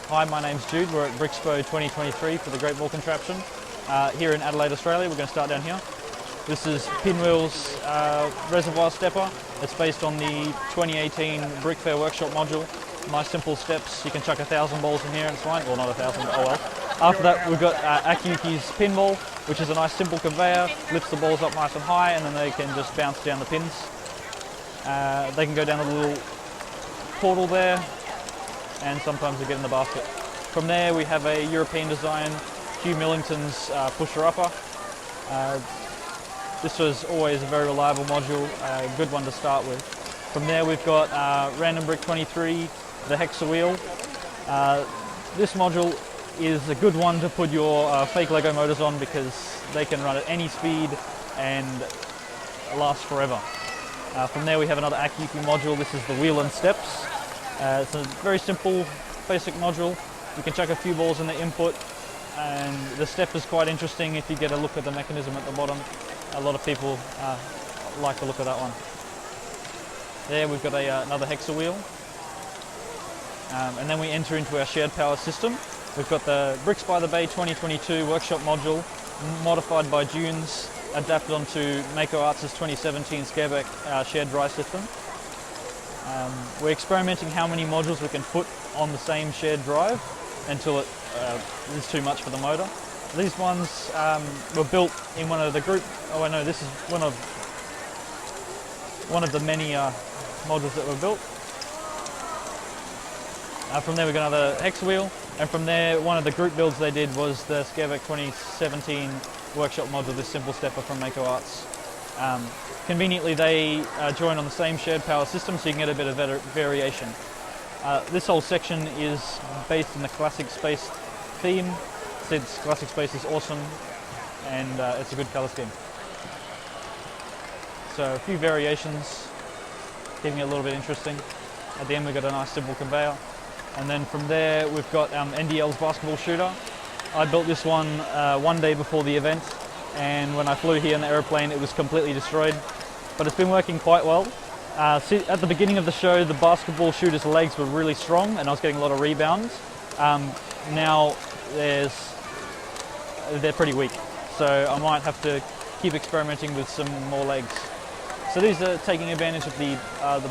Hi, my name's Jude. We're at Brixpo 2023 for the Great Ball Contraption. Here in Adelaide, Australia. We're going to start down here. This is Pinwheel's reservoir stepper. It's based on the 2018 Brick Fair Workshop module. Nice simple steps. You can chuck 1,000 balls in here and it's fine. Well, not 1,000, but oh well. After that, we've got Akiyuki's pinball, which is a nice simple conveyor. Lifts the balls up nice and high, and then they can just bounce down the pins. They can go down the little portal there, and sometimes they get in the basket. From there, we have a European design, Hugh Millington's pusher-upper. This was always a very reliable module, a good one to start with. From there, we've got Random Brick 23, the Hexa wheel. This module is a good one to put your fake Lego motors on because they can run at any speed and last forever. From there, we have another Akiyuki module. This is the wheel and steps. It's a very simple, basic module. You can chuck a few balls in the input, and the step is quite interesting if you get a look at the mechanism at the bottom. A lot of people like the look of that one. There we've got another Hexa wheel. And then we enter into our shared power system. We've got the Bricks by the Bay 2022 workshop module, modified by Dunes, adapted onto Mako Arts' 2017 Scareback shared drive system. We're experimenting how many modules we can put on the same shared drive until it is too much for the motor. These ones were built in one of the group. Oh, I know this is one of the many modules that were built. From there we got another Hexa wheel, and from there one of the group builds they did was the Scareback 2017 workshop module, this simple stepper from Mako Arts. Conveniently they join on the same shared power system, so you can get a bit of variation. This whole section is based in the Classic Space theme. Sid's Classic Space is awesome, and it's a good colour scheme. So a few variations, keeping it a little bit interesting. At the end we've got a nice simple conveyor. And then from there we've got NDL's basketball shooter. I built this one one day before the event, and when I flew here in the aeroplane it was completely destroyed. But it's been working quite well. At the beginning of the show the basketball shooter's legs were really strong and I was getting a lot of rebounds. Now they're pretty weak, so I might have to keep experimenting with some more legs. So these are taking advantage of the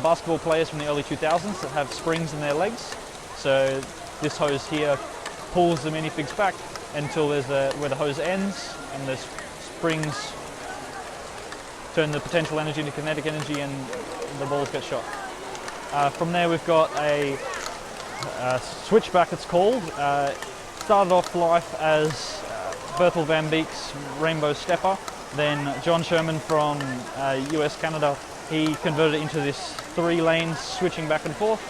basketball players from the early 2000s that have springs in their legs. So this hose here pulls the minifigs back until there's where the hose ends, and the springs turn the potential energy into kinetic energy and the balls get shot. From there we've got a switchback, it's called. Started off life as Berthel Van Beek's Rainbow Stepper. Then John Sherman from US, Canada, he converted it into this 3 lanes switching back and forth.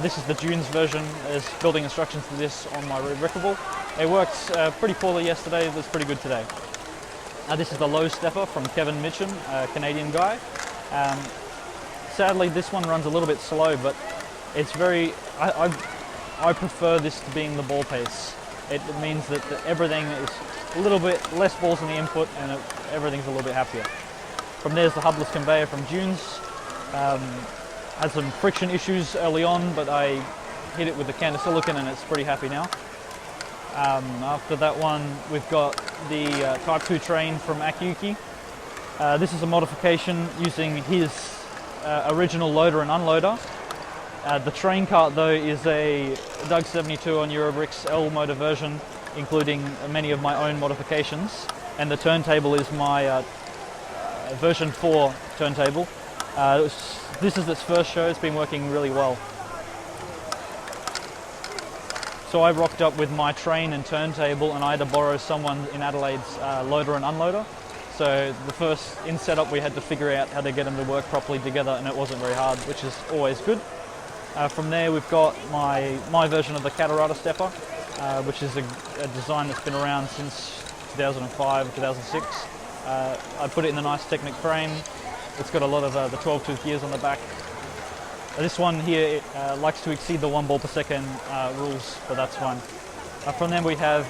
This is the Dunes version. There's building instructions for this on my Rickable. It worked pretty poorly yesterday, it was pretty good today. This is the Low Stepper from Kevin Mitchum, a Canadian guy. Sadly this one runs a little bit slow, but it's very, I prefer this to being the ball pace. It means that everything is a little bit less balls in the input and everything's a little bit happier. From there's the hubless conveyor from Dunes. Had some friction issues early on, but I hit it with the can of silicon and it's pretty happy now. After that one, we've got the Type 2 train from Akiyuki. This is a modification using his original loader and unloader. The train cart though is a Doug 72 on Eurobricks L motor version, including many of my own modifications, and the turntable is my version 4 turntable. This is its first show, it's been working really well. So I rocked up with my train and turntable, and I had to borrow someone in Adelaide's loader and unloader. So the first in setup we had to figure out how to get them to work properly together, and it wasn't very hard, which is always good. From there we've got my version of the Catarata Stepper, which is a design that's been around since 2005, 2006. I put it in a nice Technic frame. It's got a lot of the 12-tooth gears on the back. This one here likes to exceed the 1 ball per second rules, but that's fine. From there we have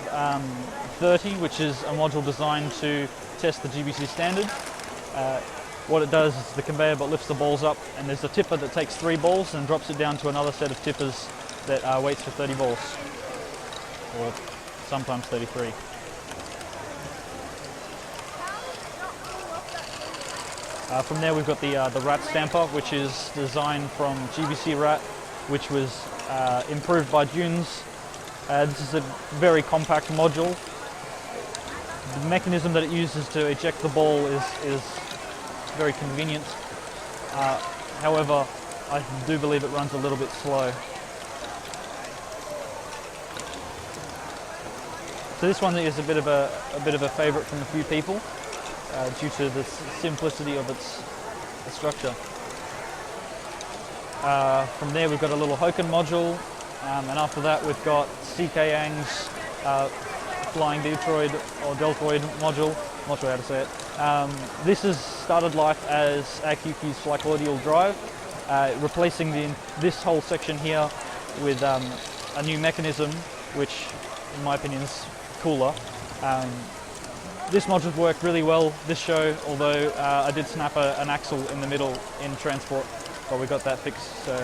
30, which is a module designed to test the GBC standard. What it does is the conveyor belt lifts the balls up, and there's a tipper that takes 3 balls and drops it down to another set of tippers that weights for 30 balls, or sometimes 33. From there we've got the rat stamper, which is designed from GBC rat, which was improved by Dunes. This is a very compact module. The mechanism that it uses to eject the ball is very convenient. However, I do believe it runs a little bit slow. So this one is a bit of a favourite from a few people due to the simplicity of its structure. From there we've got a little Hoken module, and after that we've got CK Yang's Flying Detroit or Deltoid module. I'm not sure how to say it. This has started life as Akuki's Flyclaudial drive, replacing this whole section here with a new mechanism, which in my opinion is cooler. This module worked really well this show, although I did snap an axle in the middle in transport, but we got that fixed. So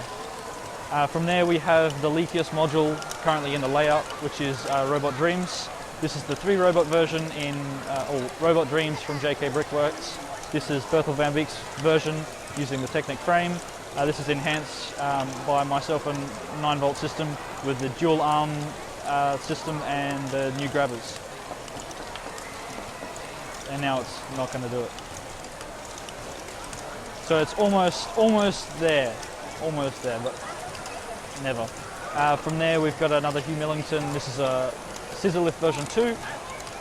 from there we have the Lithius module currently in the layout, which is Robot Dreams. This is the 3 robot version or Robot Dreams from JK Brickworks. This is Berthel van Beek's version using the Technic frame. This is enhanced by myself and 9-volt system with the dual arm system and the new grabbers. And now it's not going to do it. So it's almost there, but never. From there we've got another Hugh Millington. This is a Scissor Lift version 2,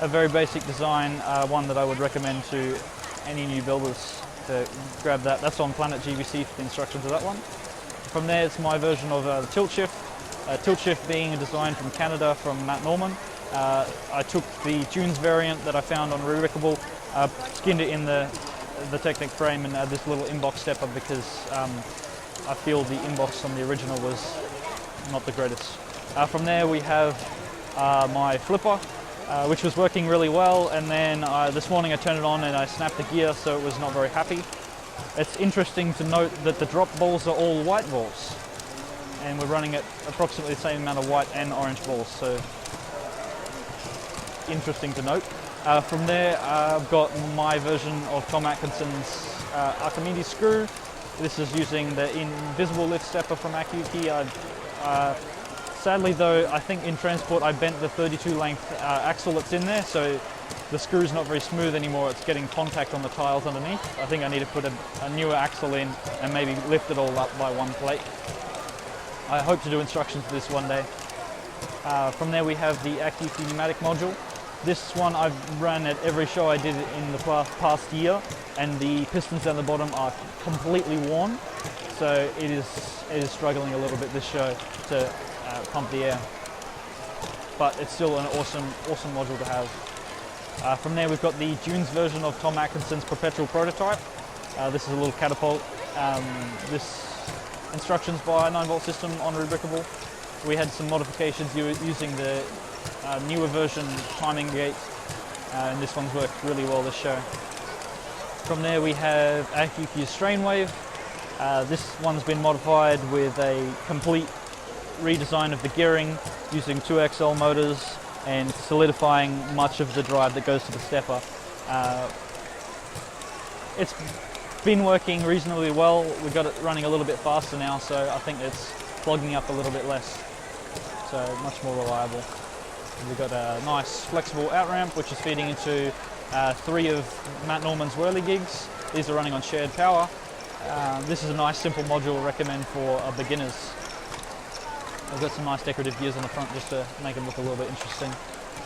a very basic design, one that I would recommend to any new builders to grab that. That's on Planet GBC for the instructions of that one. From there it's my version of the Tilt Shift. Tilt Shift being a design from Canada from Matt Norman. I took the Dunes variant that I found on Rerickable, skinned it in the Technic frame and add this little inbox stepper because I feel the inbox from the original was not the greatest. From there we have my flipper, which was working really well, and then this morning I turned it on and I snapped the gear, so it was not very happy. It's interesting to note that the drop balls are all white balls, and we're running at approximately the same amount of white and orange balls, so interesting to note. From there I've got my version of Tom Atkinson's Archimedes screw. This is using the invisible lift stepper from Akuki. Sadly though, I think in transport I bent the 32 length axle that's in there, so the screw's not very smooth anymore. It's getting contact on the tiles underneath. I think I need to put a newer axle in and maybe lift it all up by one plate. I hope to do instructions for this one day. From there we have the Akuki pneumatic module. This one I've run at every show I did in the past year, and the pistons down the bottom are completely worn, so it is struggling a little bit this show to pump the air, but it's still an awesome module to have. From there we've got the Dunes version of Tom Atkinson's perpetual prototype. This is a little catapult. This instructions by 9-volt system on Rubricable. We had some modifications using the newer version timing gate, and this one's worked really well this show. From there we have Akuki's Strainwave. This one's been modified with a complete redesign of the gearing using 2XL motors and solidifying much of the drive that goes to the stepper. It's been working reasonably well. We've got it running a little bit faster now, so I think it's clogging up a little bit less, so much more reliable. We've got a nice flexible out ramp which is feeding into 3 of Matt Norman's whirly gigs. These are running on shared power. This is a nice simple module I recommend for beginners. I've got some nice decorative gears on the front just to make them look a little bit interesting.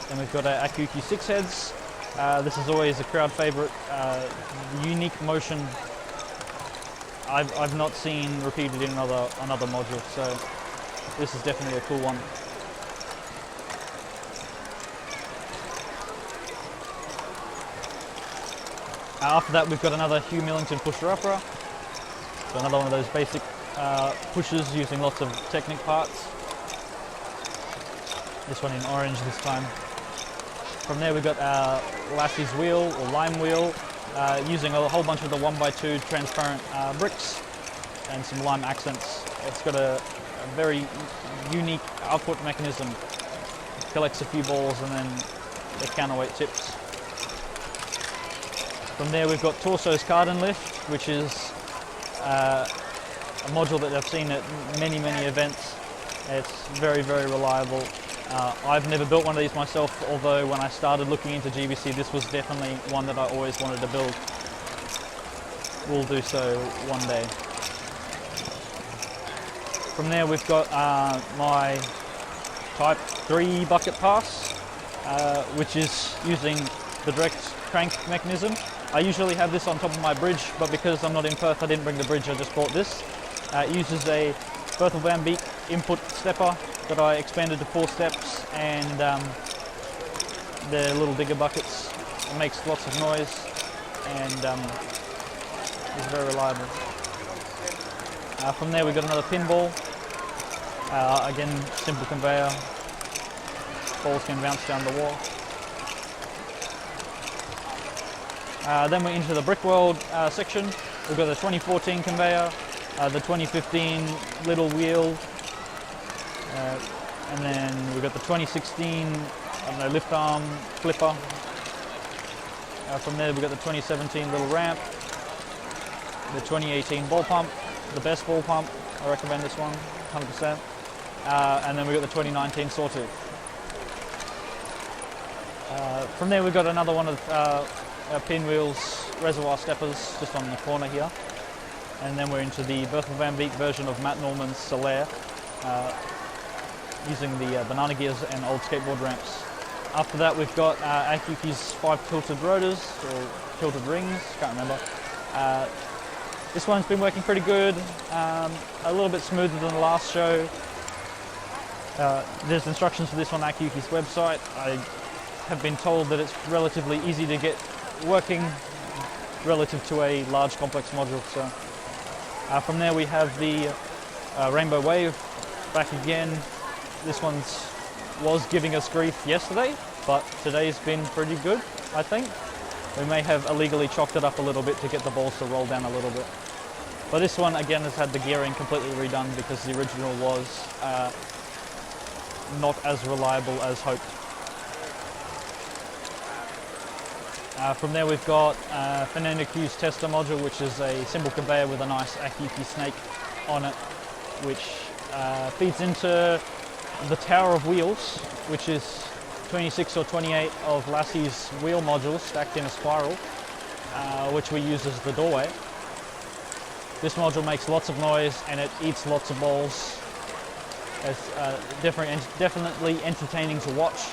Then we've got a Akuki 6 heads. This is always a crowd favourite. Unique motion I've not seen repeated in another module, so this is definitely a cool one. After that we've got another Hugh Millington pusher-upper. So another one of those basic pushers using lots of Technic parts. This one in orange this time. From there we've got our Lassie's wheel or lime wheel using a whole bunch of the 1x2 transparent bricks and some lime accents. It's got a a very unique output mechanism. It collects a few balls and then the counterweight tips. From there we've got Torso's Card and Lift, which is a module that I've seen at many events. It's very reliable. I've never built one of these myself, although when I started looking into GBC, this was definitely one that I always wanted to build. We'll do so one day. From there we've got my Type 3 bucket pass, which is using the direct crank mechanism. I usually have this on top of my bridge, but because I'm not in Perth, I didn't bring the bridge, I just bought this. It uses a Berthel Van Beek input stepper that I expanded to 4 steps, and they're little digger buckets. It makes lots of noise and is very reliable. From there we've got another pinball. Again, simple conveyor. Balls can bounce down the wall. Then we're into the Brick World section. We've got the 2014 conveyor, the 2015 little wheel, and then we've got the 2016 lift arm flipper. From there we've got the 2017 little ramp, the 2018 ball pump, the best ball pump. I recommend this one, 100%. And then we've got the 2019 sawtooth. From there we've got another one of pinwheels, reservoir steppers, just on the corner here. And then we're into the Berthel Van Beek version of Matt Norman's Solaire, using the banana gears and old skateboard ramps. After that we've got Akiuki's 5 tilted rotors, or tilted rings, can't remember. This one's been working pretty good, a little bit smoother than the last show. There's instructions for this on Akiuki's website. I have been told that it's relatively easy to get working relative to a large complex module. So from there we have the Rainbow Wave back again. This was giving us grief yesterday, but today's been pretty good, I think. We may have illegally chalked it up a little bit to get the balls to roll down a little bit. But this one again has had the gearing completely redone because the original was not as reliable as hoped. From there we've got Fernando Q's tester module, which is a simple conveyor with a nice Akiuki snake on it, which feeds into the tower of wheels, which is 26 or 28 of Lassie's wheel modules stacked in a spiral, which we use as the doorway. This module makes lots of noise and it eats lots of balls. It's definitely entertaining to watch.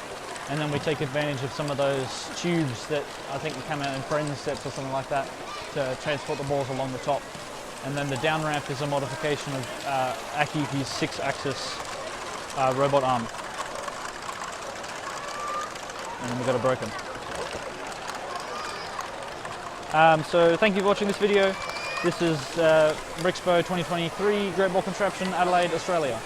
And then we take advantage of some of those tubes that I think come out in Friends sets or something like that to transport the balls along the top. And then the down ramp is a modification of Akiuki's 6-axis robot arm. And then we've got it broken. So thank you for watching this video. This is Brixpo 2023 Great Ball Contraption, Adelaide, Australia.